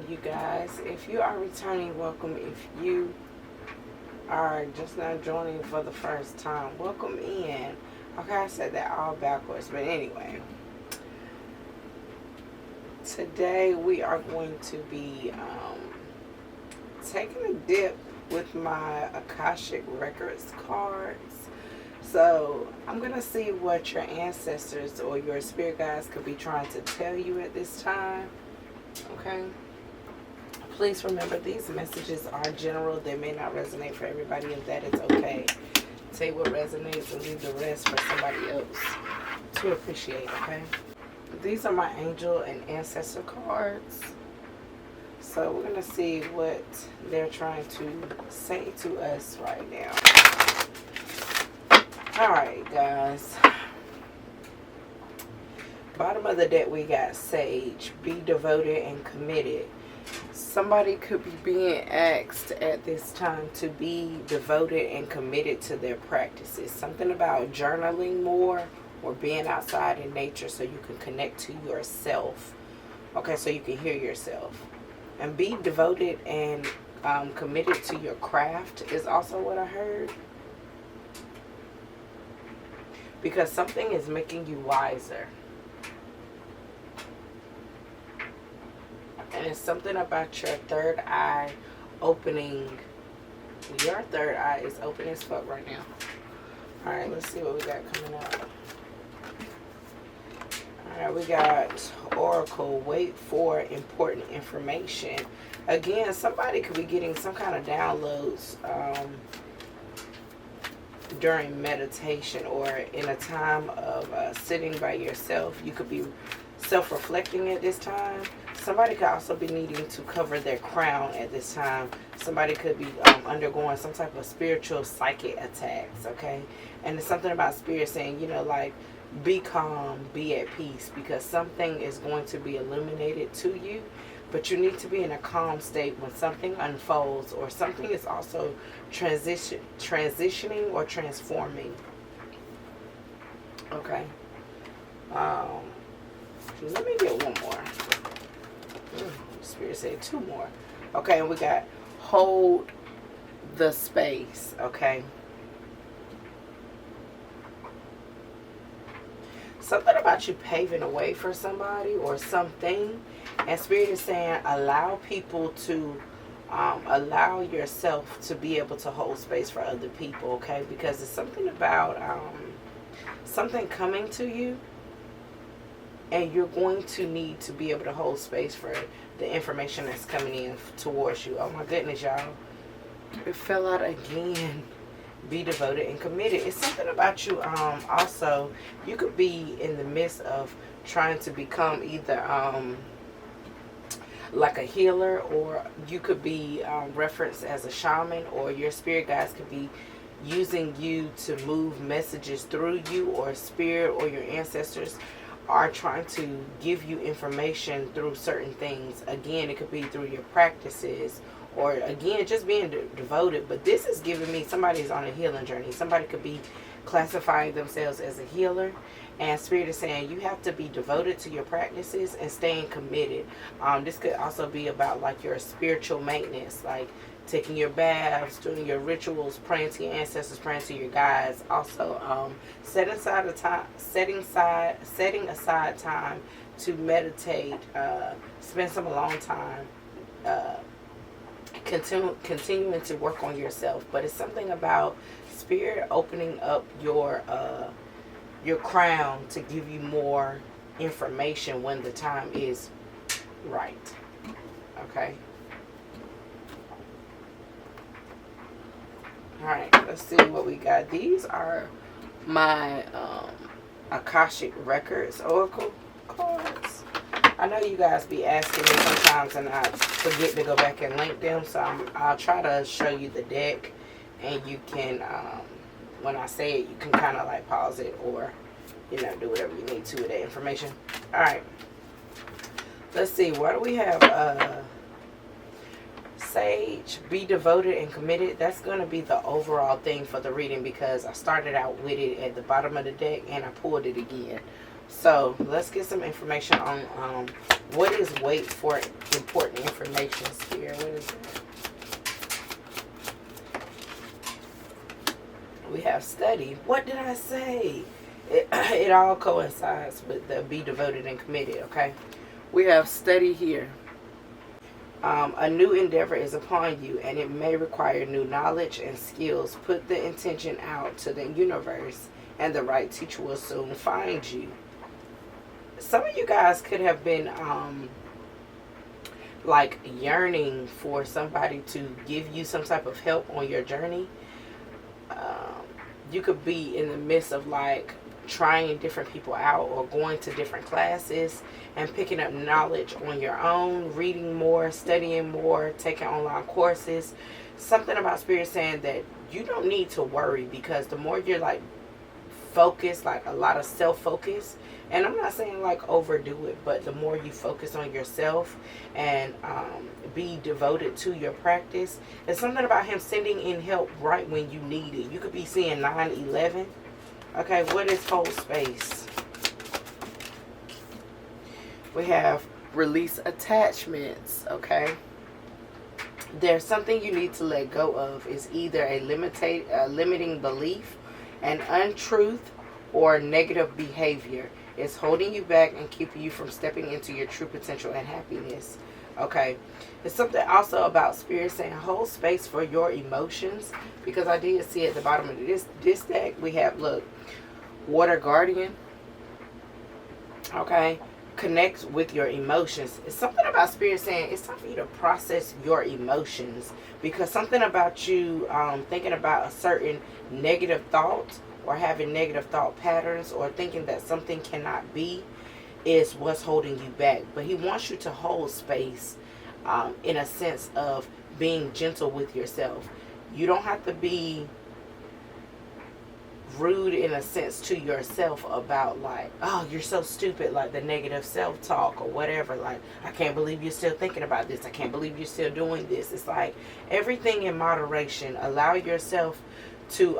you guys. If you are returning, welcome. If you are just now joining for the first time, welcome in. Okay, I said that all backwards, but anyway. Today we are going to be taking a dip with my Akashic Records cards. So I'm going to see what your ancestors or your spirit guides could be trying to tell you at this time. Okay? Please remember, these messages are general. They may not resonate for everybody, and that is okay. Take what resonates and leave the rest for somebody else to appreciate, okay? These are my angel and ancestor cards. So we're going to see what they're trying to say to us right now. Alright, guys. Bottom of the deck we got Sage. Be devoted and committed. Somebody could be being asked at this time to be devoted and committed to their practices. Something about journaling more or being outside in nature so you can connect to yourself. Okay, so you can hear yourself. And be devoted and committed to your craft is also what I heard. Because something is making you wiser. And it's something about your third eye opening. Your third eye is open as fuck right now. Alright, let's see what we got coming up. Alright, we got Oracle. Wait for important information. Again, somebody could be getting some kind of downloads during meditation or in a time of sitting by yourself. You could be self-reflecting at this time. Somebody could also be needing to cover their crown at this time. Somebody could be undergoing some type of spiritual psychic attacks, okay? And it's something about spirit saying, you know, like, be calm, be at peace, because something is going to be illuminated to you. But you need to be in a calm state when something unfolds, or something is also transitioning or transforming. Okay. Let me get one more. Spirit said two more. Okay, and we got hold the space. Okay. Something about you paving a way for somebody or something. And Spirit is saying allow people to, allow yourself to be able to hold space for other people, okay? Because it's something about something coming to you. And you're going to need to be able to hold space for the information that's coming in towards you. Oh my goodness, y'all. It fell out again. Be devoted and committed. It's something about you. Also, you could be in the midst of trying to become either like a healer, or you could be referenced as a shaman, or your spirit guides could be using you to move messages through you, or spirit or your ancestors are trying to give you information through certain things. Again, it could be through your practices, or again, just being devoted. But this is giving me somebody's on a healing journey. Somebody could be classifying themselves as a healer, and Spirit is saying you have to be devoted to your practices and staying committed. This could also be about like your spiritual maintenance, like taking your baths, doing your rituals, praying to your ancestors, praying to your guides. Also, setting aside time to meditate, spend some alone time, continuing to work on yourself. But it's something about Spirit opening up your crown to give you more information when the time is right. Okay. Alright, let's see what we got. These are my Akashic Records Oracle cards. I know you guys be asking me sometimes and I forget to go back and link them, so I'll try to show you the deck, and you can, when I say it, you can kind of like pause it or, you know, do whatever you need to with that information. Alright, let's see, what do we have? Sage, be devoted and committed. That's going to be the overall thing for the reading, because I started out with it at the bottom of the deck and I pulled it again. So let's get some information on what is wait for important information, Spirit. What is that? We have study. What did I say? It all coincides with the be devoted and committed, okay? We have study here. A new endeavor is upon you, and it may require new knowledge and skills. Put the intention out to the universe, and the right teacher will soon find you. Some of you guys could have been like yearning for somebody to give you some type of help on your journey. You could be in the midst of like trying different people out or going to different classes and picking up knowledge on your own, reading more, studying more, taking online courses. Something about Spirit saying that you don't need to worry, because the more you're like focused, like a lot of self-focus, and I'm not saying like overdo it, but the more you focus on yourself and be devoted to your practice, there's something about him sending in help right when you need it. You could be seeing 9/11. Okay, what is whole space? We have release attachments, okay? There's something you need to let go of. Is either a limiting belief, an untruth, or negative behavior. It's holding you back and keeping you from stepping into your true potential and happiness. Okay. There's something also about Spirit saying hold space for your emotions, because I did see at the bottom of this deck we have, look, Water Guardian. Okay. Connect with your emotions. It's something about Spirit saying it's time for you to process your emotions, because something about you thinking about a certain negative thought or having negative thought patterns or thinking that something cannot be is what's holding you back. But he wants you to hold space in a sense of being gentle with yourself. You don't have to be rude in a sense to yourself about like, oh, you're so stupid, like the negative self-talk or whatever, like, I can't believe you're still thinking about this, I can't believe you're still doing this. It's like everything in moderation. Allow yourself to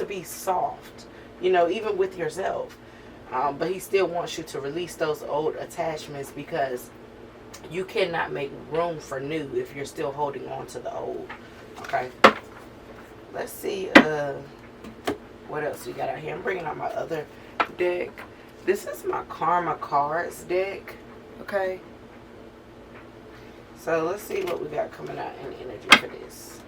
be soft, you know, even with yourself, but he still wants you to release those old attachments, because you cannot make room for new if you're still holding on to the old. Okay, let's see what else we got out here. I'm bringing out my other deck. This is my Karma Cards deck. Okay, so let's see what we got coming out in energy for this.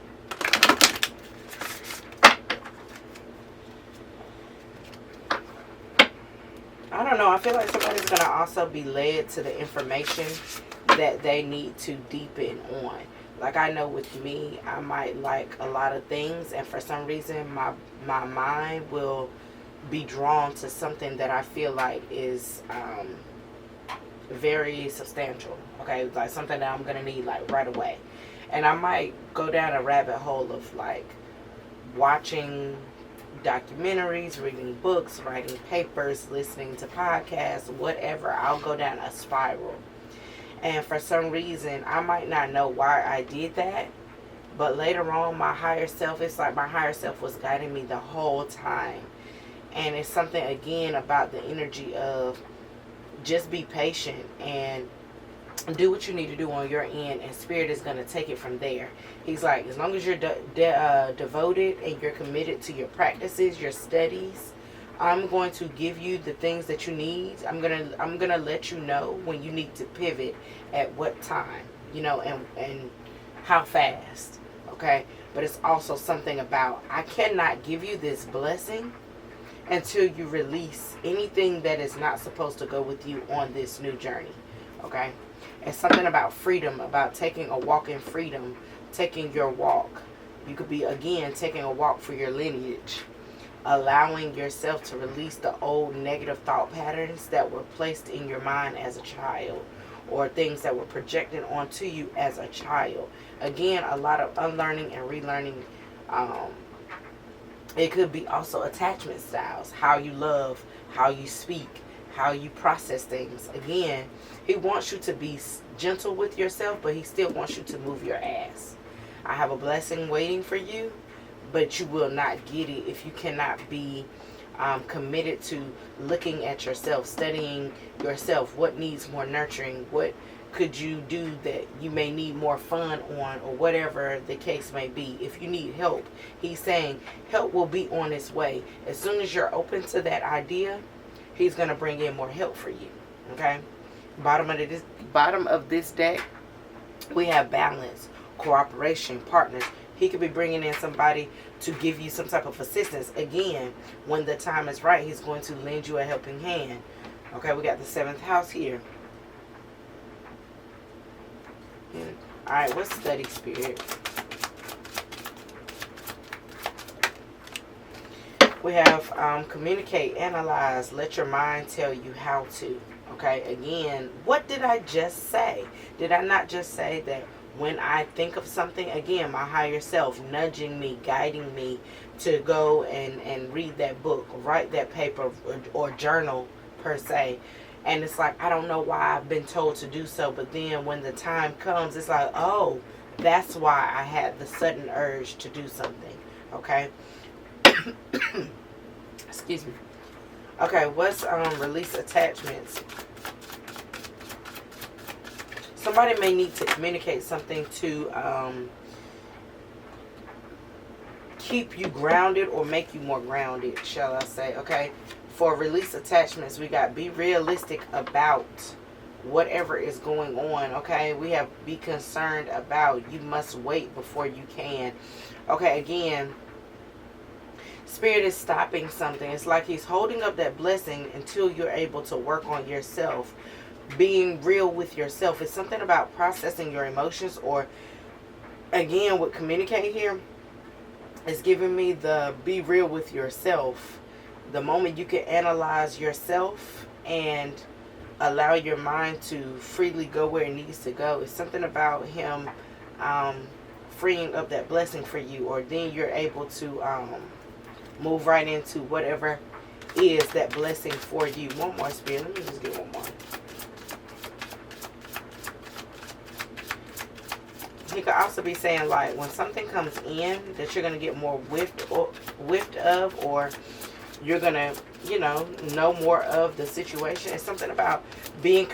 I don't know. I feel like somebody's going to also be led to the information that they need to deepen on. Like, I know with me, I might like a lot of things, and for some reason my mind will be drawn to something that I feel like is very substantial. Okay, like something that I'm going to need like right away. And I might go down a rabbit hole of like watching documentaries, reading books, writing papers, listening to podcasts, whatever. I'll go down a spiral. And for some reason, I might not know why I did that, but later on, my higher self, it's like my higher self was guiding me the whole time. And it's something, again, about the energy of just be patient and do what you need to do on your end, and Spirit is going to take it from there. He's like, as long as you're devoted and you're committed to your practices, your studies, I'm going to give you the things that you need. I'm gonna let you know when you need to pivot at what time, you know, and how fast. Okay, but it's also something about, I cannot give you this blessing until you release anything that is not supposed to go with you on this new journey. Okay. It's something about freedom, about taking a walk in freedom, taking your walk. You could be, again, taking a walk for your lineage, allowing yourself to release the old negative thought patterns that were placed in your mind as a child, or things that were projected onto you as a child. Again, a lot of unlearning and relearning. It could be also attachment styles, how you love, how you speak, how you process things. Again, he wants you to be gentle with yourself, but he still wants you to move your ass. I have a blessing waiting for you, but you will not get it if you cannot be committed to looking at yourself, studying yourself. What needs more nurturing? What could you do that you may need more fun on, or whatever the case may be. If you need help, he's saying help will be on its way. As soon as you're open to that idea, he's going to bring in more help for you. Okay? Bottom of this deck, we have balance, cooperation, partners. He could be bringing in somebody to give you some type of assistance. Again, when the time is right, he's going to lend you a helping hand. Okay, we got the 7th house here. Alright, what's study, Spirit? We have communicate, analyze, let your mind tell you how to. Okay, again, what did I just say? Did I not just say that when I think of something, again, my higher self nudging me, guiding me to go and read that book, write that paper, or journal per se. And it's like, I don't know why I've been told to do so, but then when the time comes, it's like, oh, that's why I had the sudden urge to do something. Okay? Excuse me. Okay, what's release attachments? Somebody may need to communicate something to keep you grounded or make you more grounded, shall I say. Okay? For release attachments, we got be realistic about whatever is going on. Okay, we have be concerned about. You must wait before you can. Okay, again, Spirit is stopping something. It's like he's holding up that blessing until you're able to work on yourself. Being real with yourself. It's something about processing your emotions, or again, with communicate here, it's giving me the be real with yourself. The moment you can analyze yourself and allow your mind to freely go where it needs to go. It's something about him freeing up that blessing for you, or then you're able to move right into whatever is that blessing for you. One more, Spirit. Let me just get one more. He could also be saying, like, when something comes in that you're going to get more whiffed of, or you're going to, know more of the situation. It's something about being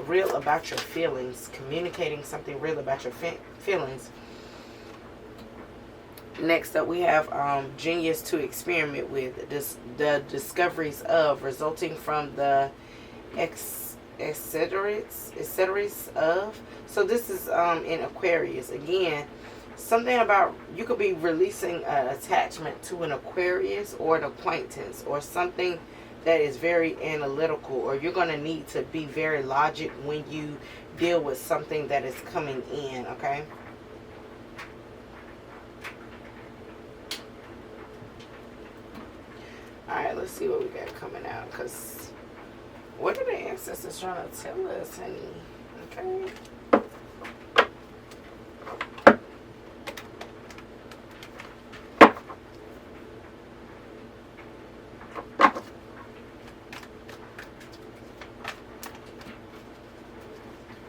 real about your feelings, communicating something real about your feelings. Next up, we have genius to experiment with. The discoveries of resulting from the etc. of. So this is in Aquarius. Again, something about, you could be releasing an attachment to an Aquarius or an acquaintance, or something that is very analytical, or you're going to need to be very logic when you deal with something that is coming in. Okay? Alright, let's see what we got coming out, because what are the ancestors trying to tell us, honey? Okay.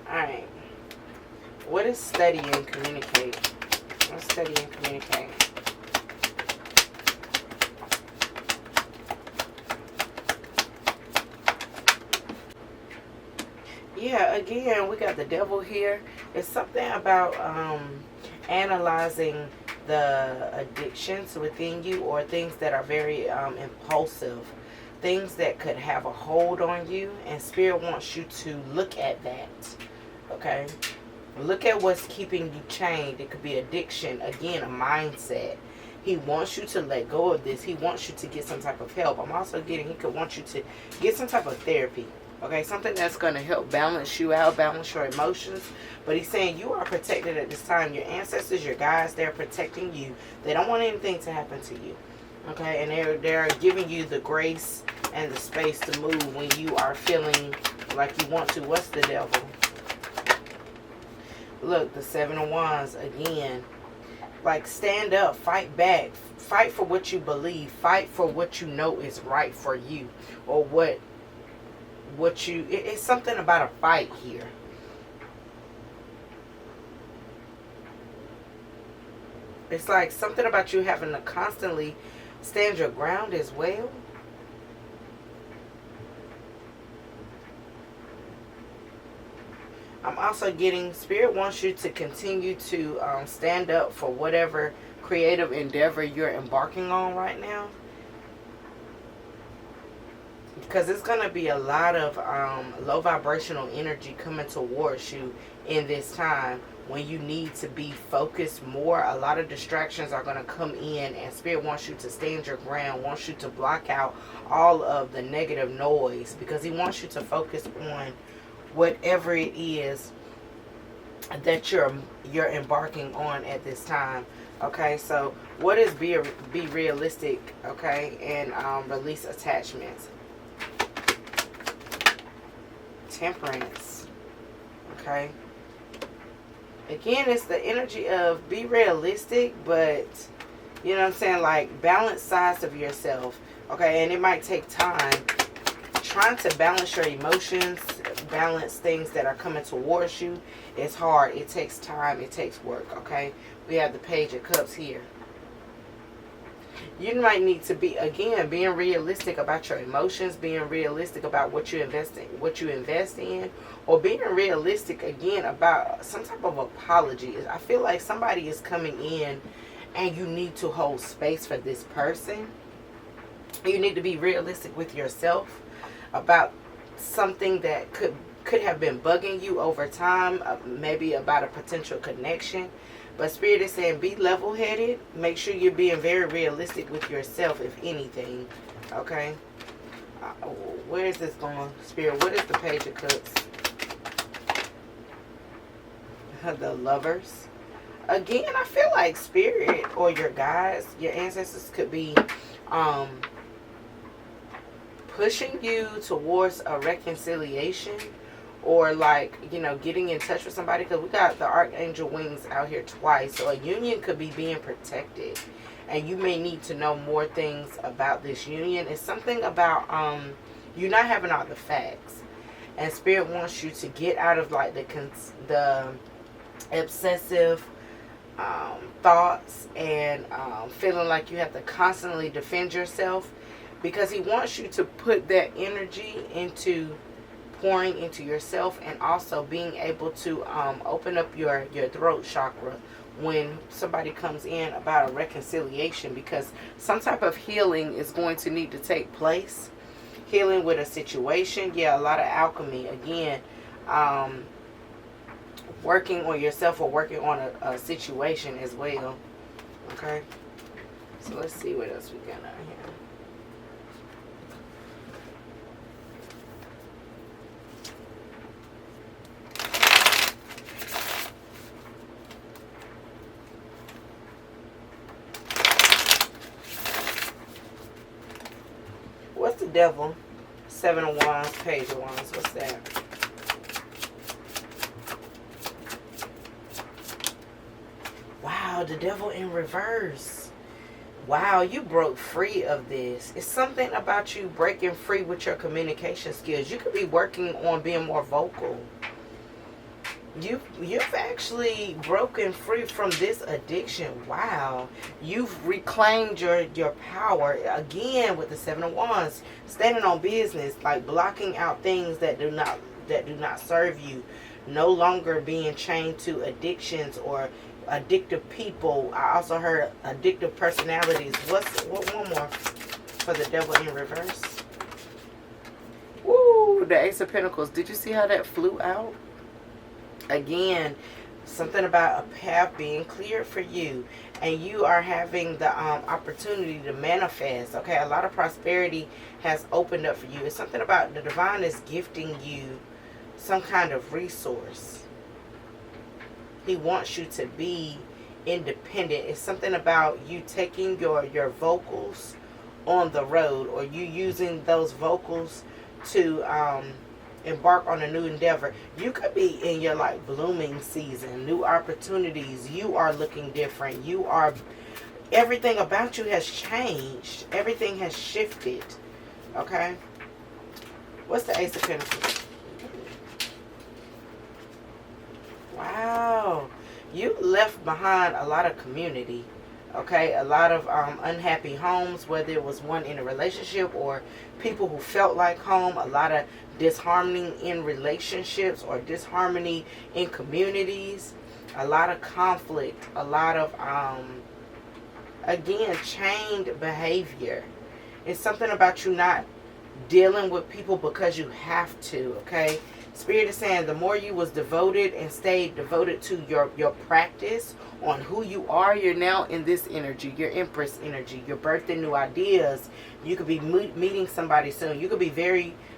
Alright. What is study and communicate? What's study and communicate? Yeah, again, we got the devil here. It's something about analyzing the addictions within you, or things that are very impulsive, things that could have a hold on you, and Spirit wants you to look at that. Okay? Look at what's keeping you chained. It could be addiction, again, a mindset. He wants you to let go of this. He wants you to get some type of help. I'm also getting, he could want you to get some type of therapy. Okay, something that's going to help balance you out, balance your emotions. But he's saying you are protected at this time. Your ancestors, your guides, they're protecting you. They don't want anything to happen to you. Okay, and they're giving you the grace and the space to move when you are feeling like you want to. What's the devil? Look, the 7 of Wands again. Like, stand up, fight back, fight for what you believe, fight for what you know is right for you, or what you, it's something about a fight here. It's like something about you having to constantly stand your ground as well. I'm also getting Spirit wants you to continue to stand up for whatever creative endeavor you're embarking on right now. Because it's going to be a lot of low vibrational energy coming towards you in this time when you need to be focused more. A lot of distractions are going to come in, and Spirit wants you to stand your ground, wants you to block out all of the negative noise, because He wants you to focus on whatever it is that you're embarking on at this time. Okay, so what is be realistic, okay, and release attachments. Temperance. Okay, again, it's the energy of be realistic, but you know what I'm saying, like balance sides of yourself. Okay, and it might take time trying to balance your emotions, balance things that are coming towards you. It's hard. It takes time. It takes work. Okay, we have the Page of Cups here. You might need to be, again, being realistic about your emotions, being realistic about what you invest in, or being realistic again about some type of apology. I feel like somebody is coming in and you need to hold space for this person. You need to be realistic with yourself about something that could have been bugging you over time, maybe about a potential connection. But Spirit is saying be level-headed. Make sure you're being very realistic with yourself, if anything. Okay? Where is this going, Spirit? What is the Page of Cups? The Lovers. Again, I feel like Spirit or your guides, your ancestors could be pushing you towards a reconciliation, or like, you know, getting in touch with somebody, because we got the Archangel wings out here twice. So a union could be being protected, and you may need to know more things about this union. It's something about you not having all the facts, and Spirit wants you to get out of like the obsessive thoughts and feeling like you have to constantly defend yourself, because He wants you to put that energy into pouring into yourself, and also being able to open up your throat chakra when somebody comes in about a reconciliation, because some type of healing is going to need to take place. Healing with a situation. Yeah, a lot of alchemy. Again, working on yourself or working on a situation as well. Okay, so let's see what else we got out here. What's the Devil? Seven of Wands, Page of Wands. What's that? Wow, the Devil in reverse. Wow, you broke free of this. It's something about you breaking free with your communication skills. You could be working on being more vocal. You've actually broken free from this addiction. Wow. You've reclaimed your power. Again, with the Seven of Wands, standing on business, like blocking out things that do not serve you. No longer being chained to addictions or addictive people. I also heard addictive personalities. What one more for the Devil in reverse? Woo, the Ace of Pentacles. Did you see how that flew out? Again, something about a path being cleared for you, and you are having the opportunity to manifest. Okay, a lot of prosperity has opened up for you. It's something about the divine is gifting you some kind of resource. He wants you to be independent. It's something about you taking your vocals on the road, or you using those vocals to embark on a new endeavor. You could be in your like blooming season, new opportunities. You are looking different. You are, everything about you has changed. Everything has shifted. Okay, what's the Ace of Pentacles? Wow, you left behind a lot of community. Okay, a lot of unhappy homes, whether it was one in a relationship or people who felt like home. A lot of disharmony in relationships or disharmony in communities. A lot of conflict. A lot of, again, chained behavior. It's something about you not dealing with people because you have to, okay? Spirit is saying the more you was devoted and stayed devoted to your practice on who you are, you're now in this energy, your Empress energy. You're birthing new ideas. You could be meeting somebody soon. You could be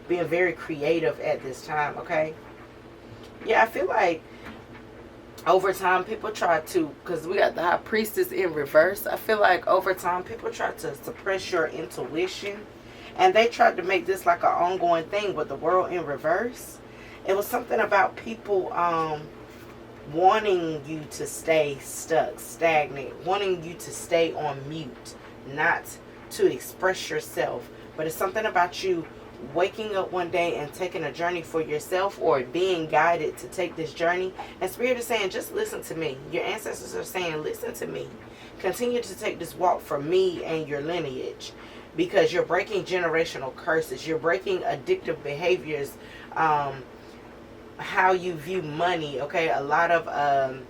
being very creative at this time, okay? Yeah, I feel like over time people try to, because we got the High Priestess in reverse. I feel like over time people try to suppress your intuition. And they tried to make this like an ongoing thing with the world in reverse. It was something about people wanting you to stay stuck, stagnant, wanting you to stay on mute, not to express yourself. But it's something about you waking up one day and taking a journey for yourself, or being guided to take this journey. And Spirit is saying, just listen to me. Your ancestors are saying, listen to me. Continue to take this walk for me and your lineage. Because you're breaking generational curses. You're breaking addictive behaviors. How you view money, okay? A lot of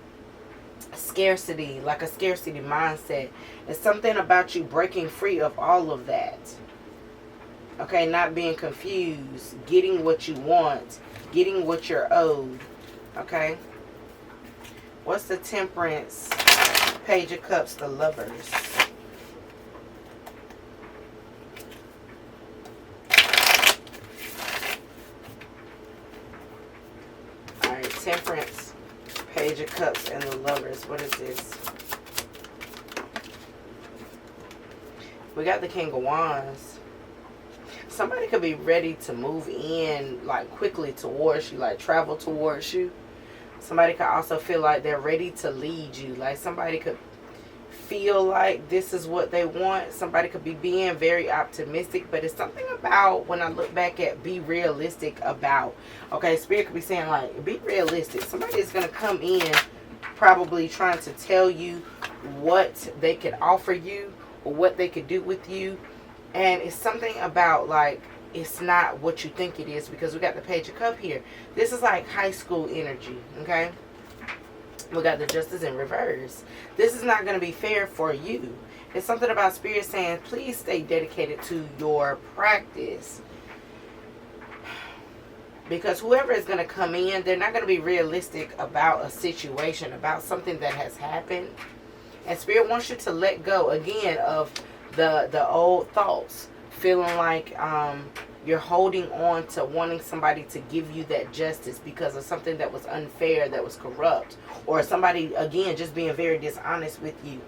scarcity, like a scarcity mindset. It's something about you breaking free of all of that. Okay, not being confused, getting what you want, getting what you're owed. Okay? What's the Temperance, Page of Cups, the Lovers? Temperance, Page of Cups, and the Lovers. What is this? We got the King of Wands. Somebody could be ready to move in like quickly towards you, like travel towards you. Somebody could also feel like they're ready to lead you. Like somebody could feel like this is what they want. Somebody could be being very optimistic, but it's something about, when I look back at be realistic about, okay, Spirit could be saying like, be realistic. Somebody is going to come in probably trying to tell you what they could offer you or what they could do with you, and it's something about like, it's not what you think it is, because we got the Page of Cups here. This is like high school energy, okay? We got the Justice in reverse. This is not going to be fair for you. It's something about Spirit saying, please stay dedicated to your practice. Because whoever is going to come in, they're not going to be realistic about a situation, about something that has happened. And Spirit wants you to let go, again, of the old thoughts. Feeling like you're holding on to wanting somebody to give you that justice because of something that was unfair, that was corrupt. Or somebody, again, just being very dishonest with you.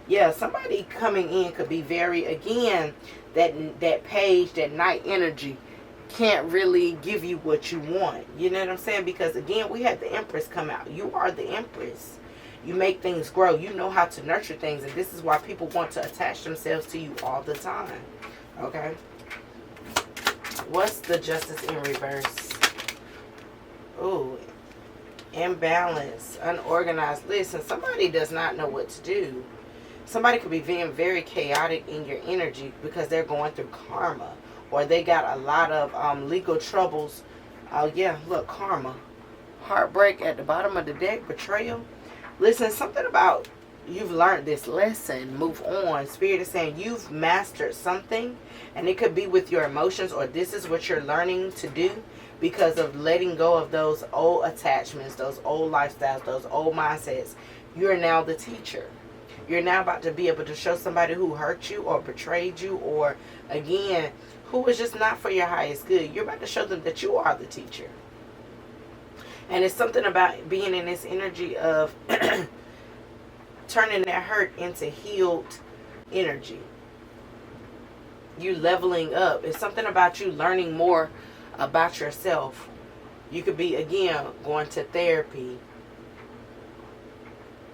Yeah, somebody coming in could be very, again, that page, that night energy can't really give you what you want. You know what I'm saying? Because, again, we had the Empress come out. You are the Empress. You make things grow. You know how to nurture things. And this is why people want to attach themselves to you all the time. Okay? What's the Justice in reverse? Ooh. Imbalance. Unorganized. Listen, somebody does not know what to do. Somebody could be being very chaotic in your energy because they're going through karma. Or they got a lot of legal troubles. Oh, yeah. Look, karma. Heartbreak at the bottom of the deck. Betrayal. Listen, something about you've learned this lesson. Move on. Spirit is saying you've mastered something. And it could be with your emotions, or this is what you're learning to do because of letting go of those old attachments, those old lifestyles, those old mindsets. You're now the teacher. You're now about to be able to show somebody who hurt you or betrayed you, or, again, who is just not for your highest good. You're about to show them that you are the teacher. And it's something about being in this energy of turning that hurt into healed energy. You leveling up. It's something about you learning more about yourself. You could be, again, going to therapy,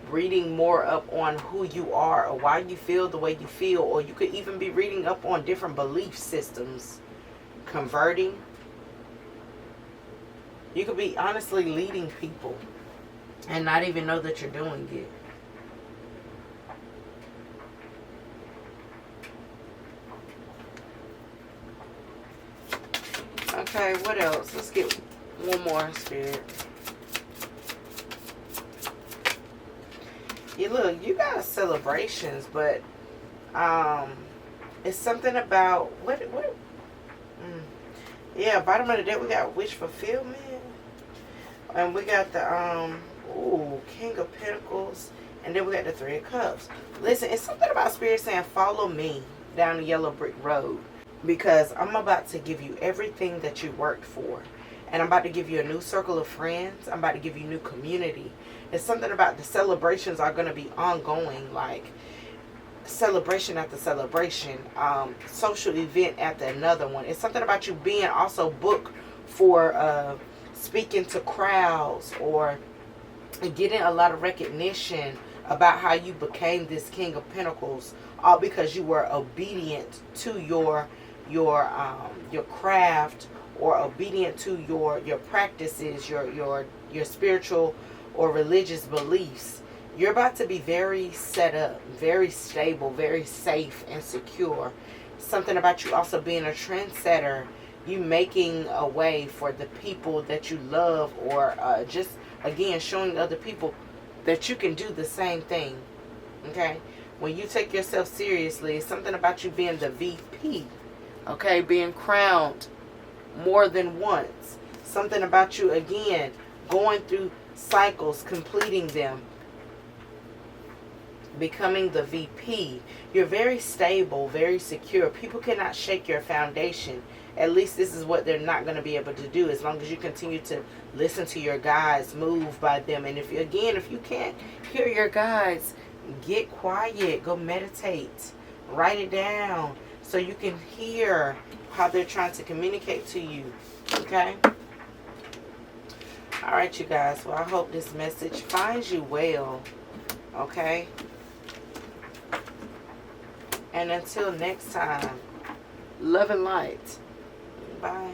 reading more up on who you are or why you feel the way you feel, or you could even be reading up on different belief systems, converting. You could be honestly leading people and not even know that you're doing it. Okay, what else? Let's get one more, Spirit. You look, you got celebrations, but it's something about yeah, bottom of the deck we got wish fulfillment. And we got the King of Pentacles. And then we got the Three of Cups. Listen, it's something about Spirit saying, follow me down the yellow brick road. Because I'm about to give you everything that you worked for. And I'm about to give you a new circle of friends. I'm about to give you new community. It's something about the celebrations are going to be ongoing. Like, celebration after celebration. Social event after another one. It's something about you being also booked for speaking to crowds. Or getting a lot of recognition about how you became this King of Pentacles, all because you were obedient to your craft, or obedient to your practices, your spiritual or religious beliefs. You're about to be very set up, very stable, very safe and secure. Something about you also being a trendsetter, you making a way for the people that you love, or just again showing other people that you can do the same thing. Okay, when you take yourself seriously, it's something about you being the VP. Okay, being crowned more than once. Something about you again going through cycles, completing them, becoming the VP. You're very stable, very secure. People cannot shake your foundation. At least this is what they're not going to be able to do, as long as you continue to listen to your guides, move by them. And if you can't hear your guides, get quiet, go meditate, write it down so you can hear how they're trying to communicate to you. Okay? All right, you guys. Well, I hope this message finds you well. Okay? And until next time, love and light. Bye.